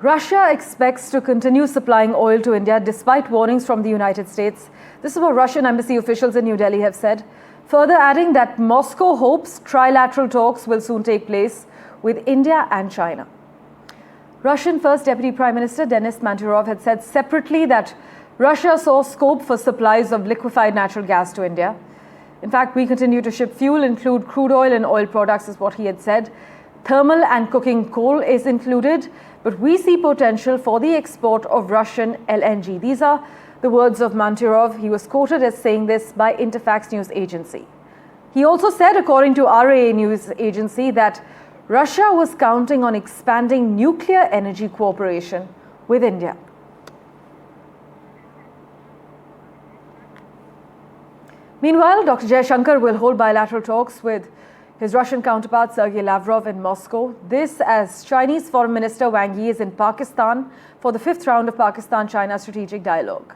Russia expects to continue supplying oil to India despite warnings from the United States. This is what Russian embassy officials in New Delhi have said, further adding that Moscow hopes trilateral talks will soon take place with India and China. Russian First Deputy Prime Minister Denis Manturov had said separately that Russia saw scope for supplies of liquefied natural gas to India. In fact, we continue to ship fuel, include crude oil and oil products, is what he had said. Thermal and cooking coal is included, but we see potential for the export of Russian LNG. These are the words of Manturov. He was quoted as saying this by Interfax news agency. He also said, according to RAA news agency, that Russia was counting on expanding nuclear energy cooperation with India. Meanwhile, Dr. Jaishankar will hold bilateral talks with his Russian counterpart Sergey Lavrov in Moscow. This as Chinese Foreign Minister Wang Yi is in Pakistan for the 5th round of Pakistan-China strategic dialogue.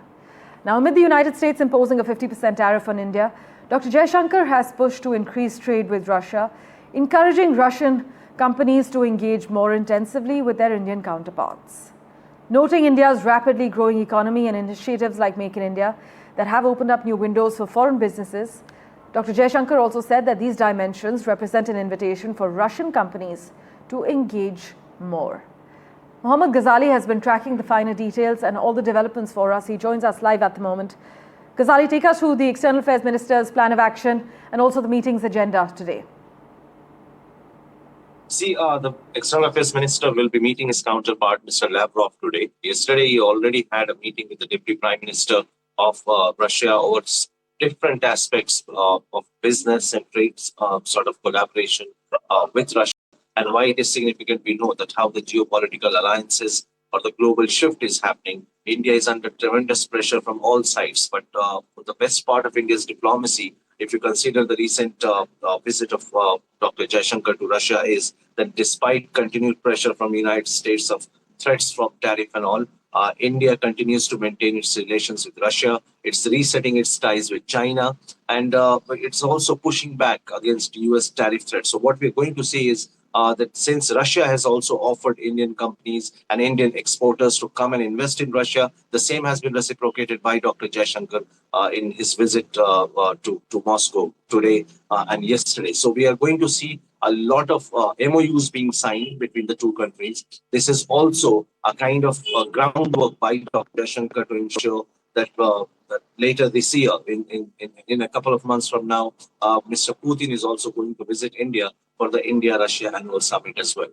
Now, amid the United States imposing a 50% tariff on India, Dr. Jaishankar has pushed to increase trade with Russia, encouraging Russian companies to engage more intensively with their Indian counterparts. Noting India's rapidly growing economy and initiatives like Make in India that have opened up new windows for foreign businesses, Dr. Jaishankar also said that these dimensions represent an invitation for Russian companies to engage more. Mohammad Ghazali has been tracking the finer details and all the developments for us. He joins us live at the moment. Ghazali, take us through the External Affairs Minister's plan of action and also the meeting's agenda today. See, the External Affairs Minister will be meeting his counterpart, Mr. Lavrov, today. Yesterday, he already had a meeting with the Deputy Prime Minister of Russia over different aspects of business and trade sort of collaboration with Russia. And why it is significant, we know that how the geopolitical alliances or the global shift is happening. India is under tremendous pressure from all sides. But the best part of India's diplomacy, if you consider the recent visit of Dr. Jaishankar to Russia, is that despite continued pressure from the United States of threats from tariff and all, India continues to maintain its relations with Russia. It's resetting its ties with China, and it's also pushing back against US tariff threats. So what we're going to see is that since Russia has also offered Indian companies and Indian exporters to come and invest in Russia, the same has been reciprocated by Dr. Jaishankar in his visit to Moscow today and yesterday. So we are going to see a lot of MOUs being signed between the two countries. This is also a kind of groundwork by Dr. Jaishankar to ensure that, that later this year, in a couple of months from now, Mr. Putin is also going to visit India for the India-Russia annual summit as well.